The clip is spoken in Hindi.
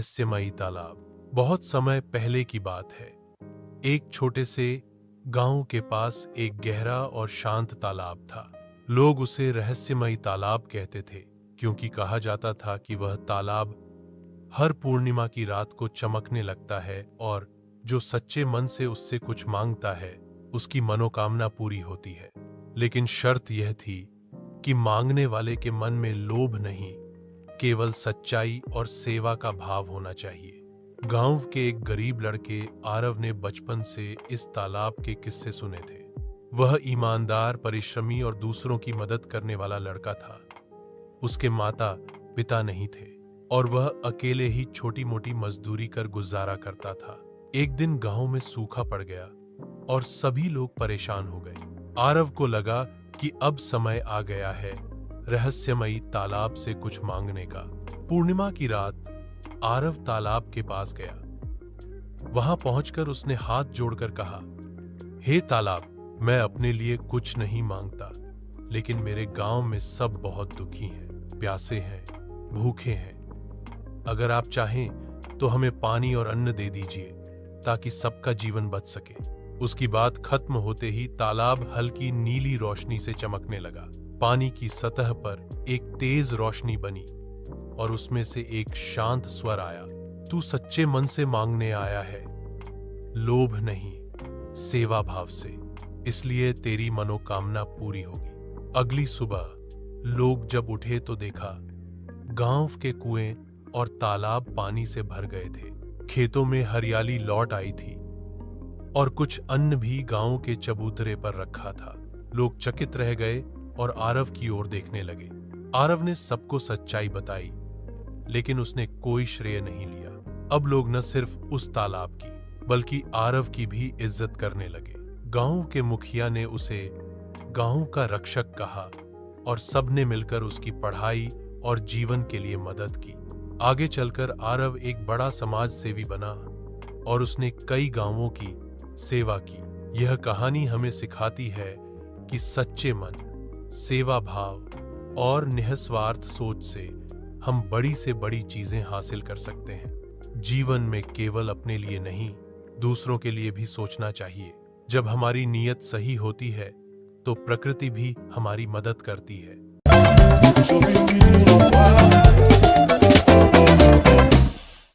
रहस्यमयी तालाब। बहुत समय पहले की बात है। एक छोटे से गांव के पास एक गहरा और शांत तालाब था। लोग उसे रहस्यमयी तालाब कहते थे क्योंकि कहा जाता था कि वह तालाब हर पूर्णिमा की रात को चमकने लगता है और जो सच्चे मन से उससे कुछ मांगता है उसकी मनोकामना पूरी होती है। लेकिन शर्त यह थी कि मांगने वाले के मन में लोभ नहीं, केवल सच्चाई और सेवा का भाव होना चाहिए। गांव के एक गरीब लड़के आरव ने बचपन से इस तालाब के किस्से सुने थे। वह ईमानदार, परिश्रमी और दूसरों की मदद करने वाला लड़का था। उसके माता पिता नहीं थे और वह अकेले ही छोटी मोटी मजदूरी कर गुजारा करता था। एक दिन गांव में सूखा पड़ गया और सभी लोग परेशान हो गए। आरव को लगा कि अब समय आ गया है रहस्यमयी तालाब से कुछ मांगने का। पूर्णिमा की रात आरव तालाब के पास गया। वहां पहुंचकर उसने हाथ जोड़कर कहा, हे तालाब, मैं अपने लिए कुछ नहीं मांगता, लेकिन मेरे गांव में सब बहुत दुखी हैं, प्यासे हैं, भूखे हैं। अगर आप चाहें तो हमें पानी और अन्न दे दीजिए ताकि सबका जीवन बच सके। उसकी बात खत्म होते ही तालाब हल्की नीली रोशनी से चमकने लगा। पानी की सतह पर एक तेज रोशनी बनी और उसमें से एक शांत स्वर आया, तू सच्चे मन से मांगने आया है, लोभ नहीं, सेवा भाव से, इसलिए तेरी मनोकामना पूरी होगी। अगली सुबह लोग जब उठे तो देखा गांव के कुएं और तालाब पानी से भर गए थे। खेतों में हरियाली लौट आई थी और कुछ अन्न भी गांव के चबूतरे पर रखा था। लोग चकित रह गए और आरव की ओर देखने लगे। आरव ने सबको सच्चाई बताई, लेकिन उसने कोई श्रेय नहीं लिया। अब लोग न सिर्फ उस तालाब की बल्कि आरव की भी इज्जत करने लगे। गांव के मुखिया ने उसे गांव का रक्षक कहा और सबने मिलकर उसकी पढ़ाई और जीवन के लिए मदद की। आगे चलकर आरव एक बड़ा समाज सेवी बना और उसने कई गांवों की सेवा की। यह कहानी हमें सिखाती है कि सच्चे मन, सेवा भाव और निस्वार्थ सोच से हम बड़ी से बड़ी चीजें हासिल कर सकते हैं। जीवन में केवल अपने लिए नहीं, दूसरों के लिए भी सोचना चाहिए। जब हमारी नीयत सही होती है तो प्रकृति भी हमारी मदद करती है।